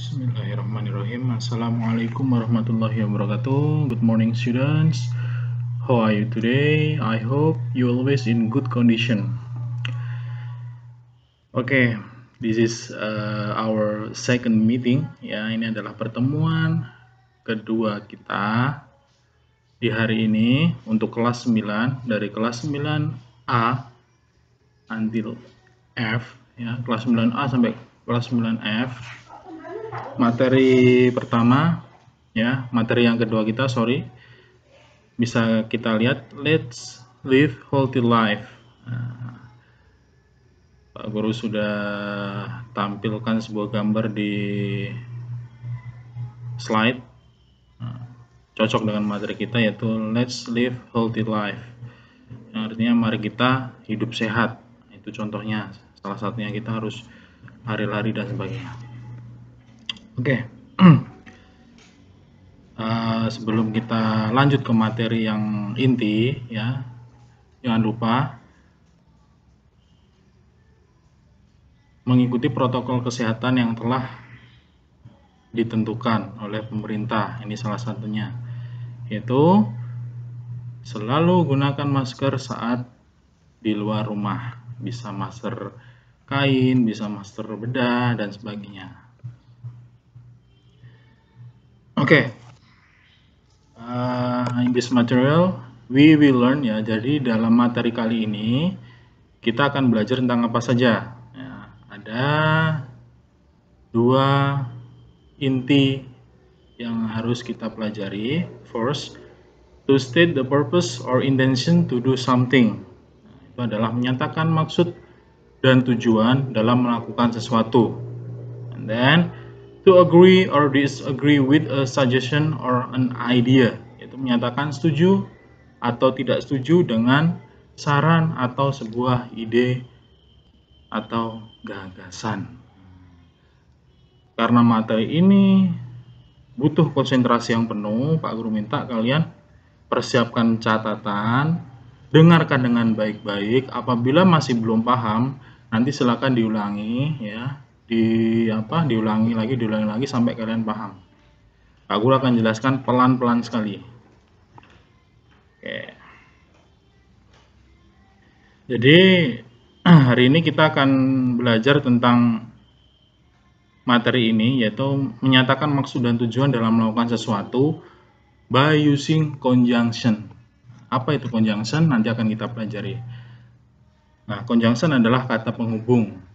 Bismillahirrahmanirrahim. Assalamualaikum warahmatullahi wabarakatuh. Good morning, students. How are you today? I hope you always in good condition. Okay, this is our second meeting. Ya, ini adalah pertemuan kedua kita di hari ini untuk kelas 9, dari kelas 9A until F, ya, kelas 9A sampai kelas 9F. Materi pertama, ya, materi yang kedua kita, bisa kita lihat, let's live healthy life. Nah, Pak Guru sudah tampilkan sebuah gambar di slide. Nah, cocok dengan materi kita, yaitu let's live healthy life, yang artinya mari kita hidup sehat. Itu contohnya, salah satunya kita harus lari-lari dan sebagainya. Oke. Sebelum kita lanjut ke materi yang inti, ya, jangan lupa mengikuti protokol kesehatan yang telah ditentukan oleh pemerintah. Ini salah satunya, yaitu selalu gunakan masker saat di luar rumah. Bisa masker kain, bisa masker bedah, dan sebagainya. Oke. In this material, we will learn, ya. Jadi dalam materi kali ini kita akan belajar tentang apa saja. Ya, ada dua inti yang harus kita pelajari. First, to state the purpose or intention to do something. Nah, itu adalah menyatakan maksud dan tujuan dalam melakukan sesuatu. And then, to agree or disagree with a suggestion or an idea, yaitu menyatakan setuju atau tidak setuju dengan saran atau sebuah ide atau gagasan. Karena materi ini butuh konsentrasi yang penuh, Pak Guru minta kalian persiapkan catatan, dengarkan dengan baik-baik. Apabila masih belum paham, nanti silakan diulangi, ya. Diulangi lagi sampai kalian paham. Pak Guru akan jelaskan pelan-pelan sekali. Oke. Jadi hari ini kita akan belajar tentang materi ini, yaitu menyatakan maksud dan tujuan dalam melakukan sesuatu by using conjunction. Apa itu conjunction? Nanti akan kita pelajari. Nah, conjunction adalah kata penghubung.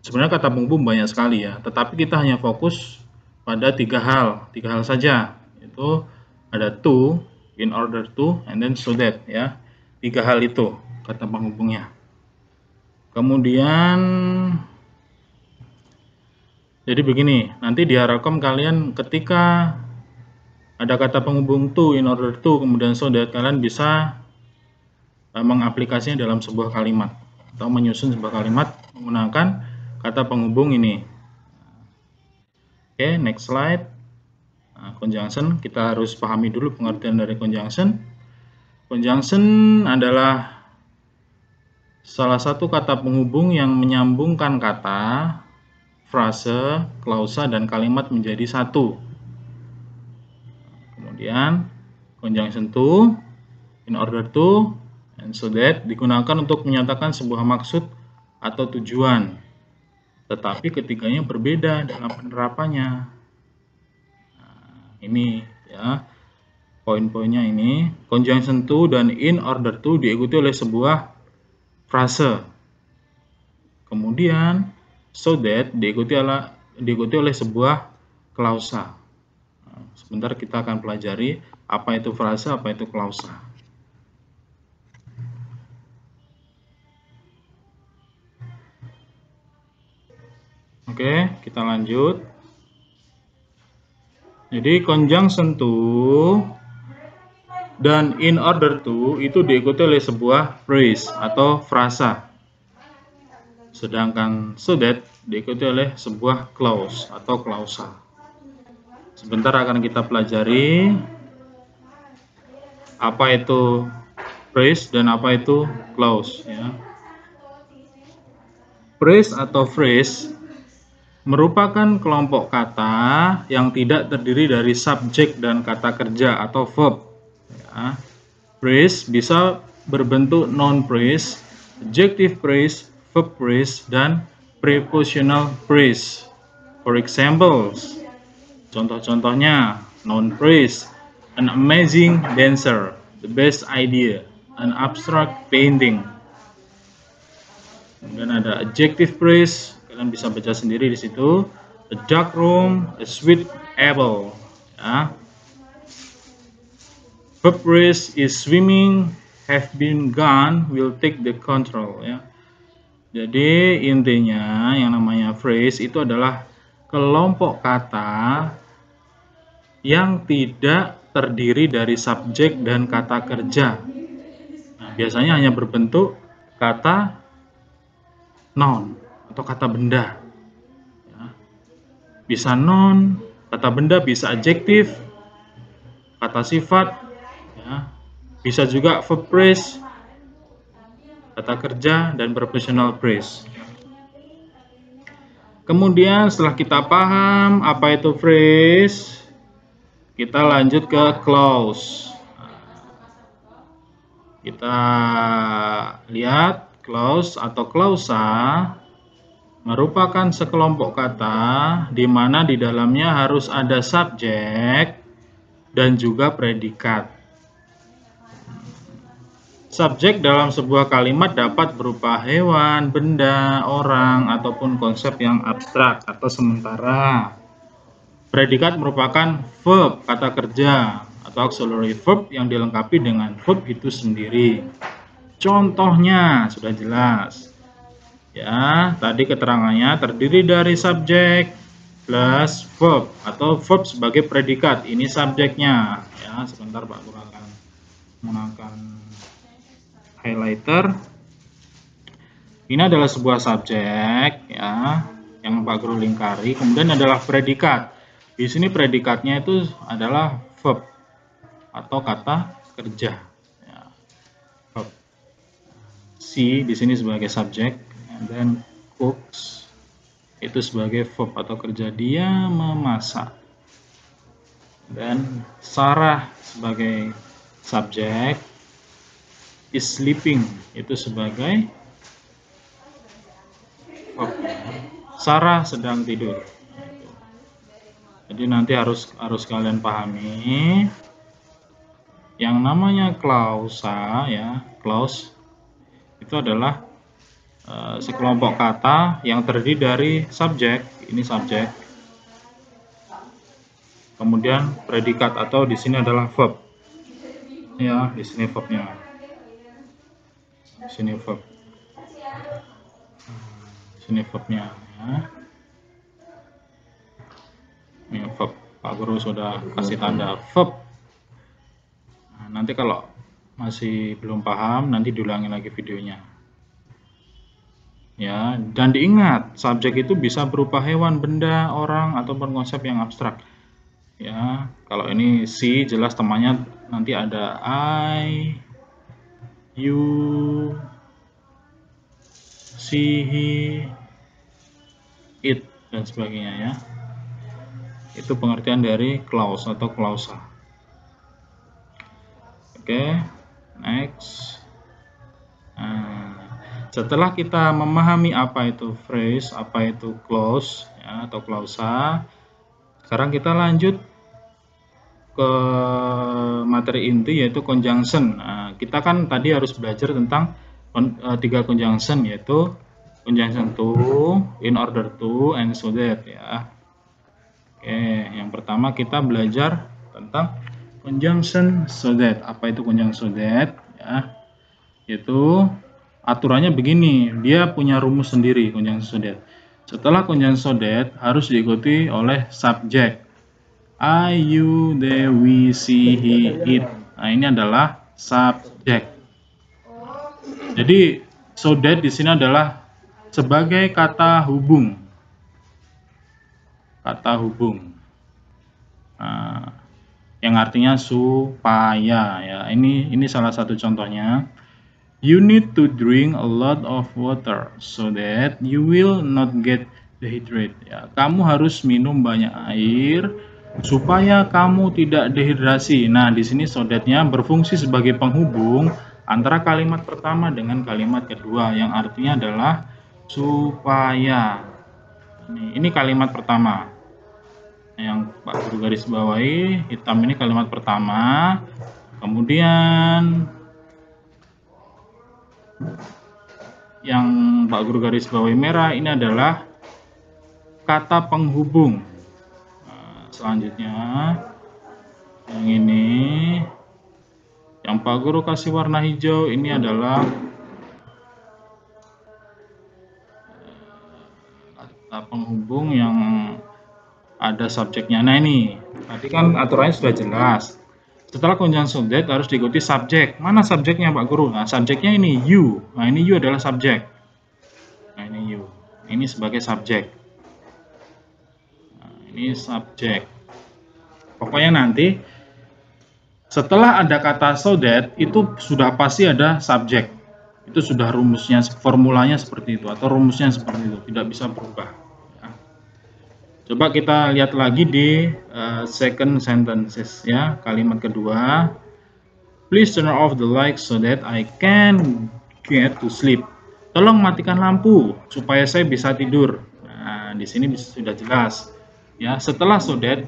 Sebenarnya kata penghubung banyak sekali, ya, tetapi kita hanya fokus pada tiga hal saja. Itu ada to, in order to, and then so that, ya. Tiga hal itu kata penghubungnya. Kemudian, jadi begini, nanti diharapkan kalian ketika ada kata penghubung to, in order to, kemudian so that, kalian bisa mengaplikasinya dalam sebuah kalimat atau menyusun sebuah kalimat menggunakan kata penghubung ini. Oke, next slide. Nah, conjunction, kita harus pahami dulu pengertian dari conjunction. Conjunction adalah salah satu kata penghubung yang menyambungkan kata, frase, klausa, dan kalimat menjadi satu. Kemudian conjunction to, in order to, and so that digunakan untuk menyatakan sebuah maksud atau tujuan, tetapi ketiganya berbeda dalam penerapannya. Nah, ini, ya, poin-poinnya ini. Conjunction to dan in order to diikuti oleh sebuah frase. Kemudian so that diikuti oleh sebuah klausa. Nah, sebentar kita akan pelajari apa itu frase, apa itu klausa. Oke, kita lanjut. Jadi conjunction to dan in order to itu diikuti oleh sebuah phrase atau frasa. Sedangkan so that diikuti oleh sebuah clause atau klausa. Sebentar akan kita pelajari apa itu phrase dan apa itu clause, ya. Phrase atau phrase merupakan kelompok kata yang tidak terdiri dari subjek dan kata kerja atau verb. Ya. Phrase bisa berbentuk noun phrase, adjective phrase, verb phrase, dan prepositional phrase. For example, contoh-contohnya noun phrase, an amazing dancer, the best idea, an abstract painting. Kemudian ada adjective phrase, kalian bisa baca sendiri di situ. A dark room, a sweet apple. Ya. Verb phrase is swimming, have been gone, will take the control. Ya. Jadi intinya yang namanya phrase itu adalah kelompok kata yang tidak terdiri dari subjek dan kata kerja. Nah, biasanya hanya berbentuk kata noun atau kata benda. Ya. Bisa noun, kata benda, bisa adjektif, kata sifat, ya. Bisa juga verb phrase, kata kerja, dan prepositional phrase. Kemudian setelah kita paham apa itu phrase, kita lanjut ke clause. Kita lihat clause atau klausa merupakan sekelompok kata di mana di dalamnya harus ada subjek dan juga predikat. Subjek dalam sebuah kalimat dapat berupa hewan, benda, orang, ataupun konsep yang abstrak atau sementara. Predikat merupakan verb, kata kerja, atau auxiliary verb yang dilengkapi dengan verb itu sendiri. Contohnya sudah jelas. Ya, tadi keterangannya terdiri dari subjek plus verb atau verb sebagai predikat. Ini subjeknya. Ya, sebentar Pak akan menggunakan highlighter. Ini adalah sebuah subjek ya yang Pak Guru lingkari. Kemudian adalah predikat. Di sini predikatnya itu adalah verb atau kata kerja. Ya, verb. She di sini sebagai subjek, dan cooks itu sebagai verb atau kerja, dia memasak. Dan Sarah sebagai subjek, is sleeping itu sebagai verb. Sarah sedang tidur. Jadi nanti harus kalian pahami yang namanya klausa ya, clause itu adalah sekelompok kata yang terdiri dari subjek, ini subjek, kemudian predikat atau di sini adalah verb. Ya, di sini verbnya. Di sini verb. Di sini verbnya ya. Ini verb. Pak Guru sudah kasih tanda verb. Nah, nanti kalau masih belum paham, nanti diulangi lagi videonya. Ya, dan diingat, subjek itu bisa berupa hewan, benda, orang, ataupun konsep yang abstrak. Ya, kalau ini si jelas temannya nanti ada I, you, she, he, it, dan sebagainya ya. Itu pengertian dari clause atau klausa. Oke, next. Nah, setelah kita memahami apa itu phrase, apa itu clause ya, atau klausa, sekarang kita lanjut ke materi inti yaitu conjunction. Nah, kita kan tadi harus belajar tentang 3 conjunction, yaitu conjunction to, in order to, and so that ya. Oke, yang pertama kita belajar tentang conjunction so that. Apa itu conjunction so that ya? Yaitu aturannya begini, dia punya rumus sendiri conjunction so that. Setelah conjunction so that harus diikuti oleh subjek. I, you, they, we, she, he, it. Nah, ini adalah subjek. Jadi so that di sini adalah sebagai kata hubung. Kata hubung. Nah, yang artinya supaya ya. Ini salah satu contohnya. You need to drink a lot of water so that you will not get dehydrate ya. Kamu harus minum banyak air supaya kamu tidak dehidrasi. Nah, di sini so that-nya berfungsi sebagai penghubung antara kalimat pertama dengan kalimat kedua yang artinya adalah supaya. Ini kalimat pertama. Yang Pak Guru garis bawahi hitam ini kalimat pertama. Kemudian yang Pak Guru garis bawahi merah ini adalah kata penghubung. Nah, selanjutnya yang ini yang Pak Guru kasih warna hijau ini adalah kata penghubung yang ada subjeknya. Nah, ini tadi kan aturannya sudah jelas. Setelah conjunction that harus diikuti subjek. Mana subjeknya Pak Guru? Nah, subjeknya ini you. Nah, ini you adalah subjek. Nah, ini you. Ini sebagai subjek. Nah, ini subjek. Pokoknya nanti setelah ada kata so that itu sudah pasti ada subjek. Itu sudah rumusnya, formulanya seperti itu atau rumusnya seperti itu, tidak bisa berubah. Coba kita lihat lagi di second sentences ya, kalimat kedua. Please turn off the lights so that I can get to sleep. Tolong matikan lampu supaya saya bisa tidur. Nah, di sini sudah jelas. Ya, setelah so that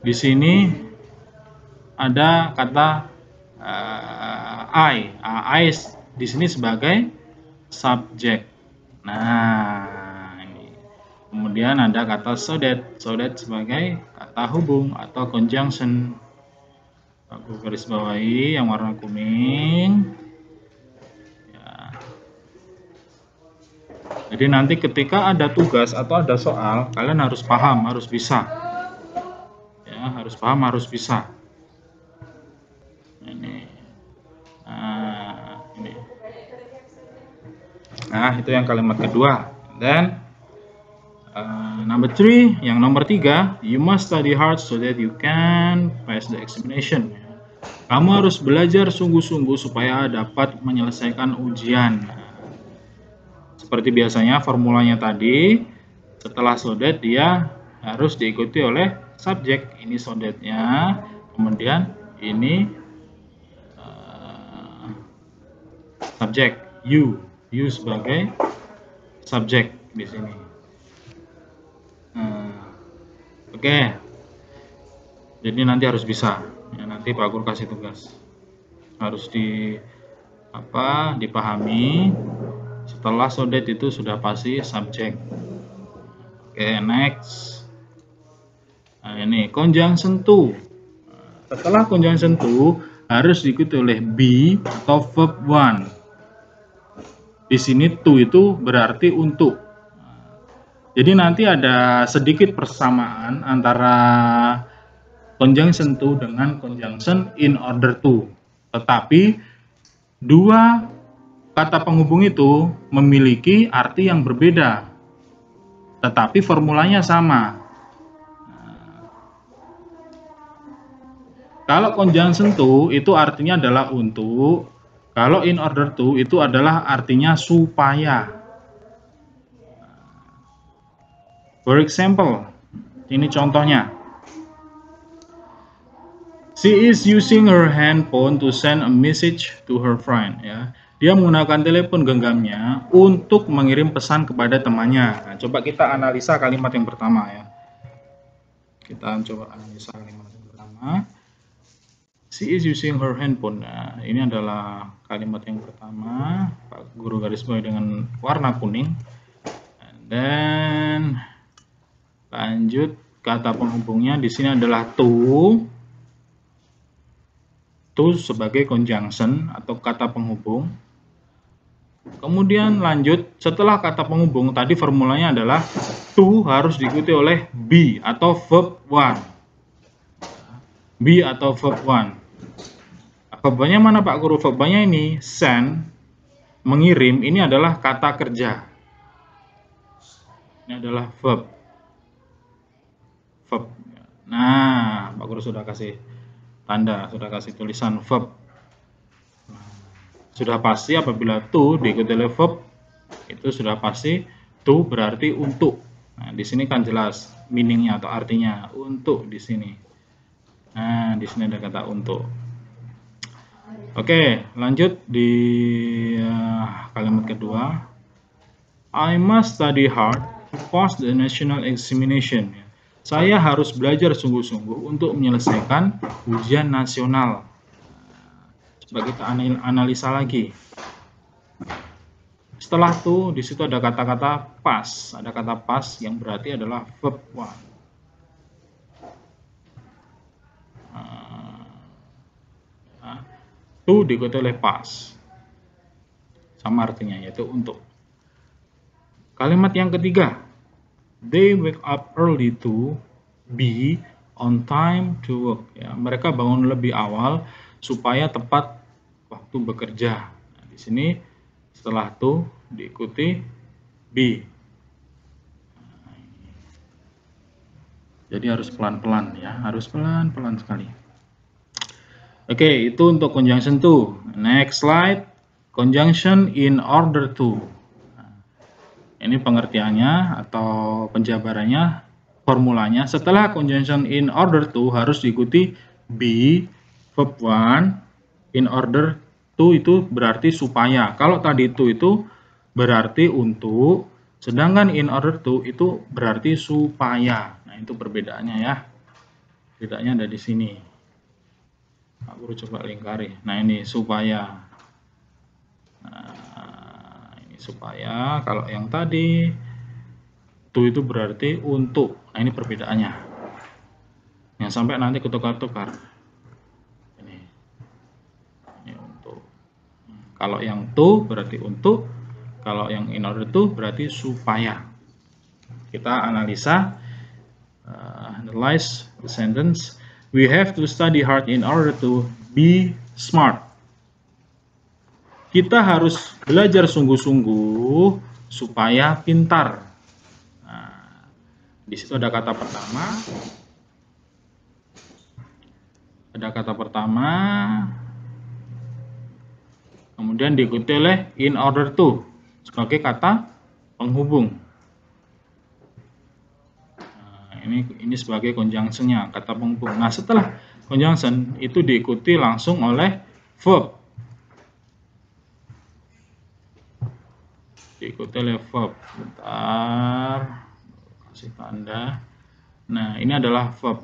di sini ada kata I di sini sebagai subjek. Nah, kemudian ada kata so that sebagai kata hubung atau conjunction. Aku garis bawahi yang warna kuning. Ya. Jadi nanti ketika ada tugas atau ada soal, kalian harus paham, harus bisa. Ya, harus paham, harus bisa. Ini. Nah, itu yang kalimat kedua. Dan number 3, yang nomor 3, you must study hard so that you can pass the examination. Kamu harus belajar sungguh-sungguh supaya dapat menyelesaikan ujian. Seperti biasanya formulanya tadi, setelah so that dia harus diikuti oleh subjek. Ini so that-nya, kemudian ini subjek, you sebagai subjek di sini. Oke. Jadi nanti harus bisa. Ya, nanti Pak Guru kasih tugas. Harus dipahami. Setelah so that itu sudah pasti subjek. Oke, next. Nah, ini conjunction to. Setelah conjunction to harus diikuti oleh be atau verb one. Di sini to itu berarti untuk. Jadi nanti ada sedikit persamaan antara conjunction to dengan conjunction in order to. Tetapi dua kata penghubung itu memiliki arti yang berbeda. Tetapi formulanya sama. Kalau conjunction to itu artinya adalah untuk. Kalau in order to itu adalah artinya supaya. For example, ini contohnya. She is using her handphone to send a message to her friend. Ya, dia menggunakan telepon genggamnya untuk mengirim pesan kepada temannya. Nah, coba kita analisa kalimat yang pertama ya. Kita coba analisa kalimat yang pertama. She is using her handphone. Nah, ini adalah kalimat yang pertama. Pak Guru garis bawahi dengan warna kuning. Dan lanjut kata penghubungnya di sini adalah to sebagai conjunction atau kata penghubung. Kemudian lanjut setelah kata penghubung tadi formulanya adalah to harus diikuti oleh be atau verb one. Be atau verb one. Verbnya mana Pak Guru? Verbnya ini send, mengirim, ini adalah kata kerja. Ini adalah verb. Nah, Pak Guru sudah kasih tanda, sudah kasih tulisan verb. Sudah pasti apabila to diikuti oleh verb, itu sudah pasti to berarti untuk. Nah, di sini kan jelas meaningnya atau artinya untuk di sini. Nah, di sini ada kata untuk. Oke, lanjut di kalimat kedua. I must study hard to pass the national examination. Saya harus belajar sungguh-sungguh untuk menyelesaikan ujian nasional. Coba kita analisa lagi. Setelah itu, di situ ada kata-kata pass. Ada kata pass yang berarti adalah verb one. To diikuti oleh pass. Sama artinya, yaitu untuk. Kalimat yang ketiga. They wake up early to be on time to work. Ya, mereka bangun lebih awal supaya tepat waktu bekerja. Nah, di sini setelah to diikuti be. Jadi harus pelan-pelan ya, harus pelan-pelan sekali. Oke, itu untuk conjunction to. Next slide, conjunction in order to. Nah, ini pengertiannya atau penjabarannya, formulanya. Setelah conjunction in order to harus diikuti be, verb one, in order to itu berarti supaya. Kalau tadi to itu berarti untuk, sedangkan in order to itu berarti supaya. Nah, itu perbedaannya ya. Bedanya ada di sini. Aku coba lingkari. Nah, ini supaya. Nah, ini supaya. Kalau yang tadi to itu berarti untuk. Nah, ini perbedaannya. Yang sampai nanti ketukar-tukar. Ini untuk. Kalau yang to berarti untuk. Kalau yang in order to berarti supaya. Kita analisa. Analyze the sentence. We have to study hard in order to be smart. Kita harus belajar sungguh-sungguh supaya pintar. Nah, di situ ada kata pertama. Ada kata pertama. Kemudian diikuti oleh in order to sebagai kata penghubung. Ini sebagai conjunction-nya, kata penghubung. Nah, setelah conjunction itu diikuti langsung oleh verb. Diikuti oleh verb. Bentar, kasih tanda. Nah, ini adalah verb.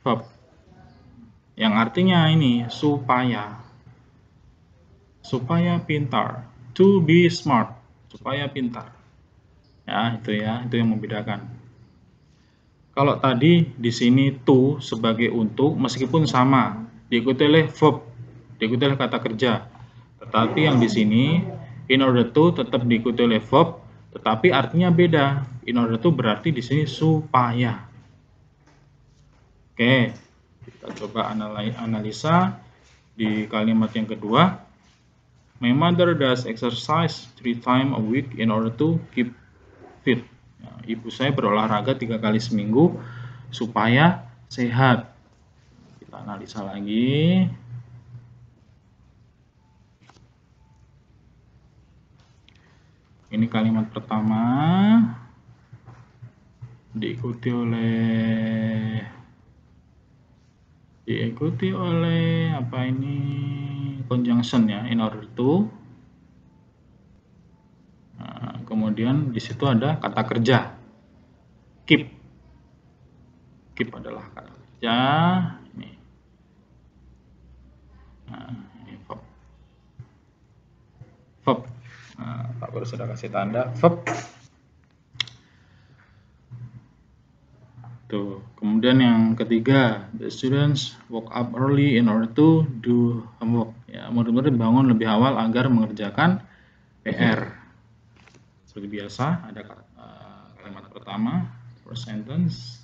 Verb. Yang artinya ini supaya. Supaya pintar. To be smart. Supaya pintar. Ya, itu yang membedakan. Kalau tadi di sini to sebagai untuk meskipun sama, diikuti oleh verb, diikuti oleh kata kerja. Tetapi yang di sini in order to tetap diikuti oleh verb, tetapi artinya beda. In order to berarti di sini supaya. Oke, kita coba analisa di kalimat yang kedua. My mother does exercise 3 times a week in order to keep fit. Ya, ibu saya berolahraga 3 kali seminggu supaya sehat. Kita analisa lagi. Ini kalimat pertama diikuti oleh apa ini? Conjunction ya, in order to. Nah, kemudian di situ ada kata kerja. Keep. Keep adalah kata kerja. Ini. Nah, ini verb. Verb. Nah, Pak Guru sudah kasih tanda verb. Tuh. Kemudian yang ketiga, the students woke up early in order to do homework. Ya, murid-murid bangun lebih awal agar mengerjakan PR. Seperti biasa, ada kalimat pertama, first sentence,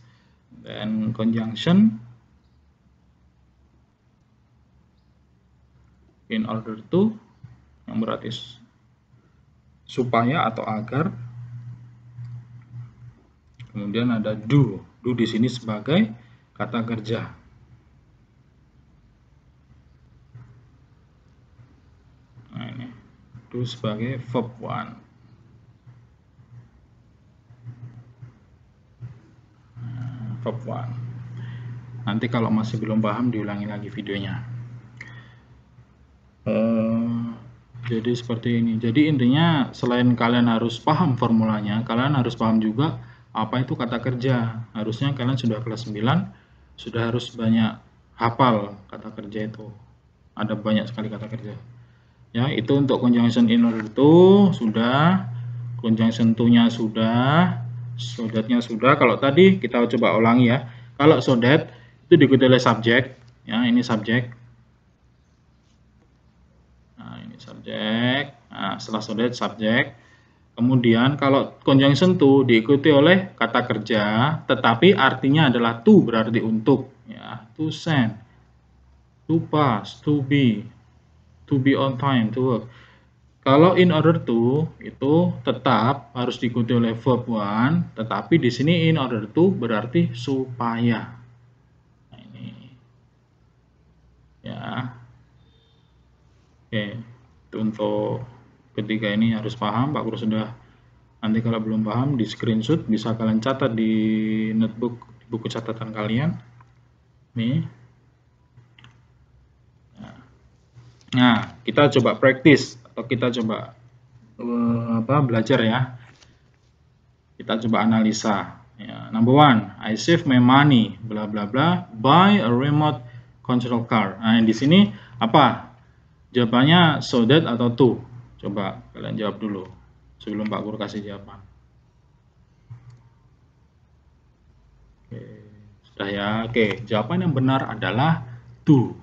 dan conjunction in order to, yang berarti supaya atau agar. Kemudian ada do. Do di sini sebagai kata kerja. Nah, ini Do sebagai verb 1. Verb 1. Nanti kalau masih belum paham diulangi lagi videonya. Jadi seperti ini. Jadi intinya selain kalian harus paham formulanya, kalian harus paham juga apa itu kata kerja. Harusnya kalian sudah kelas 9, sudah harus banyak hafal kata kerja itu. Ada banyak sekali kata kerja. Ya, itu untuk conjunction in order to sudah, conjunction to-nya sudah, so that-nya sudah. Kalau tadi kita coba ulangi ya. Kalau so that itu diikuti oleh subjek, ya ini subjek. Nah, ini subjek. Nah, setelah so that subjek. Kemudian kalau conjunction to diikuti oleh kata kerja, tetapi artinya adalah to, berarti untuk, ya, to send, to pass, to be on time, to work. Kalau in order to itu tetap harus diikuti oleh verb 1, tetapi di sini in order to berarti supaya. Nah, ini ya. Oke, itu untuk ketiga ini harus paham. Pak Guru sudah, nanti kalau belum paham di screenshot, bisa kalian catat di notebook, di buku catatan kalian. Nih. Nah, kita coba praktis atau kita coba belajar ya. Kita coba analisa. Ya, number 1, I save my money, bla bla bla, buy a remote control car. Nah, di sini apa? Jawabannya so that atau to? Coba kalian jawab dulu sebelum Pak Guru kasih jawaban. Oke, sudah ya. Oke, jawaban yang benar adalah to.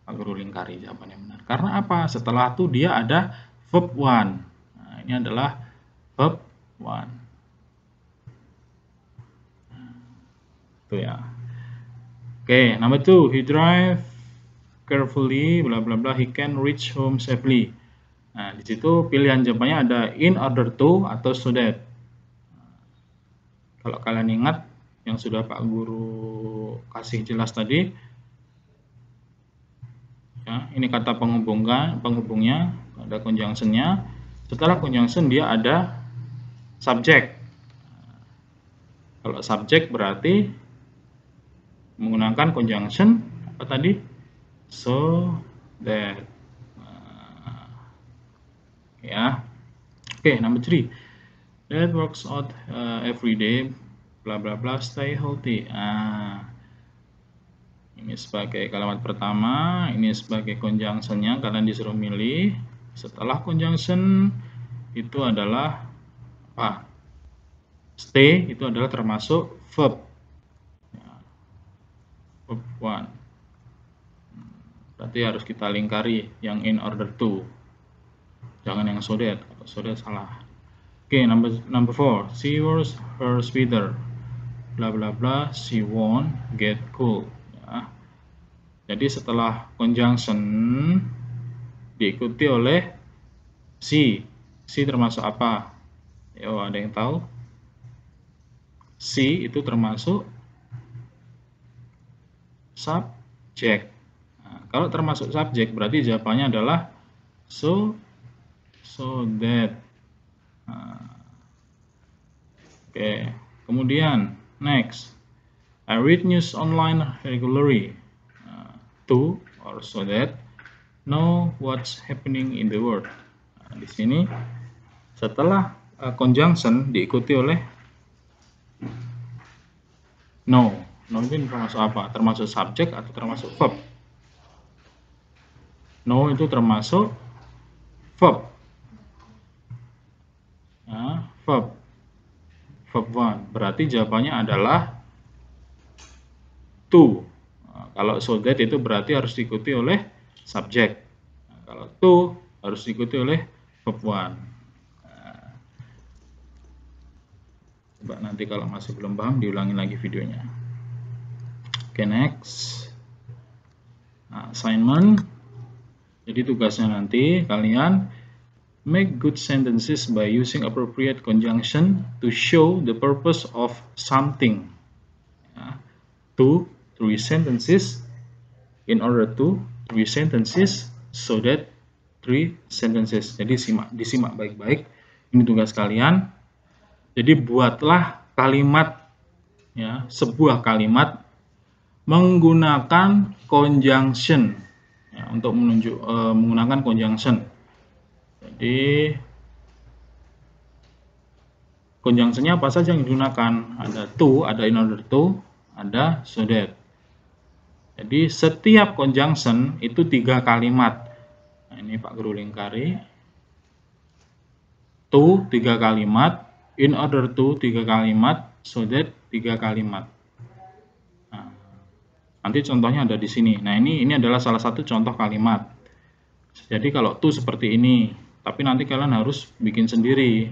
Pak Guru lingkari jawaban yang benar. Karena apa? Setelah to dia ada verb 1. Nah, ini adalah verb 1. Itu ya. Oke, number 2, he drive carefully, bla bla bla, he can reach home safely. Nah, di situ pilihan jawabannya ada in order to atau so that. Kalau kalian ingat yang sudah Pak Guru kasih jelas tadi, ya, ini kata penghubungnya, ada conjunction-nya. Setelah conjunction dia ada subjek. Kalau subjek berarti menggunakan conjunction apa tadi? So that. Ya. Oke, number 3. That works out every day, bla bla bla, stay healthy. Ini sebagai kalimat pertama, ini sebagai conjunction-nya, kalian disuruh milih. Setelah conjunction itu adalah apa? Stay itu adalah termasuk verb. Ya. Verb 1. Berarti harus kita lingkari yang in order to. Jangan yang so that. Kalau so that salah. Oke, number 4. She wears her sweater. Bla bla bla. She won't get cold. Ya. Jadi setelah conjunction diikuti oleh she. She termasuk apa? Yo, ada yang tahu? She itu termasuk subjek. Nah, kalau termasuk subjek berarti jawabannya adalah so that. Oke, kemudian next, I read news online regularly. To or so that know what's happening in the world. Nah, di sini setelah conjunction diikuti oleh no. No itu termasuk apa? Termasuk subjek atau termasuk verb? No itu termasuk verb. Nah, verb 1. Berarti jawabannya adalah to. Nah, kalau so that itu berarti harus diikuti oleh subjek. Nah, kalau to harus diikuti oleh verb 1. Nah, coba nanti kalau masih belum paham diulangi lagi videonya. Oke, next. Nah, assignment. Jadi tugasnya nanti kalian make good sentences by using appropriate conjunction to show the purpose of something. Ya. To 3 sentences, in order to 3 sentences, so that 3 sentences. Jadi disimak baik-baik. Ini tugas kalian. Jadi buatlah kalimat, ya, sebuah kalimat menggunakan conjunction, ya, untuk menggunakan conjunction. Jadi conjunctionnya apa saja yang digunakan? Ada to, ada in order to, ada so that. Jadi setiap conjunction itu 3 kalimat. Nah, ini Pak Guru lingkari. To 3 kalimat, in order to 3 kalimat, so that 3 kalimat. Nah, nanti contohnya ada di sini. Nah, ini adalah salah satu contoh kalimat. Jadi kalau to seperti ini, tapi nanti kalian harus bikin sendiri.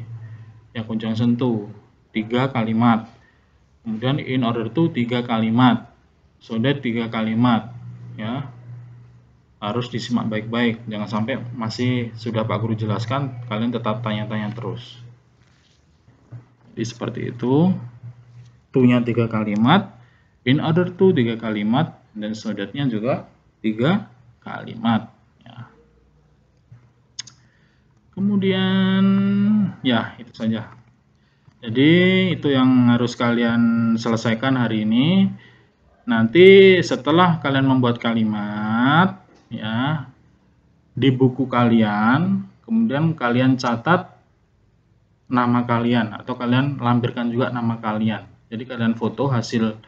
Ya, conjunction to 3 kalimat. Kemudian in order to 3 kalimat. So that 3 kalimat, ya. Harus disimak baik-baik, jangan sampai masih sudah Pak Guru jelaskan kalian tetap tanya-tanya terus. Jadi seperti itu, to-nya 3 kalimat, in order to 3 kalimat, dan so that-nya juga 3 kalimat, ya. Kemudian ya itu saja. Jadi itu yang harus kalian selesaikan hari ini. Nanti setelah kalian membuat kalimat, ya, di buku kalian, kemudian kalian catat nama kalian atau kalian lampirkan juga nama kalian. Jadi kalian foto hasil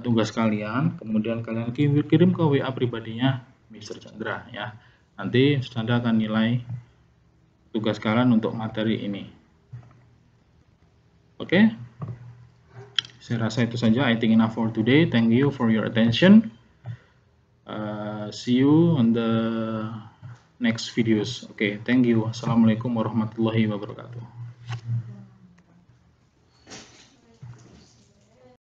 tugas kalian, kemudian kalian kirim ke WA pribadinya Mr. Chandra, ya. Nanti Chandra akan nilai tugas kalian untuk materi ini. Oke? Saya rasa itu saja. I think enough for today. Thank you for your attention. See you on the next videos. Okay, thank you. Assalamualaikum warahmatullahi wabarakatuh.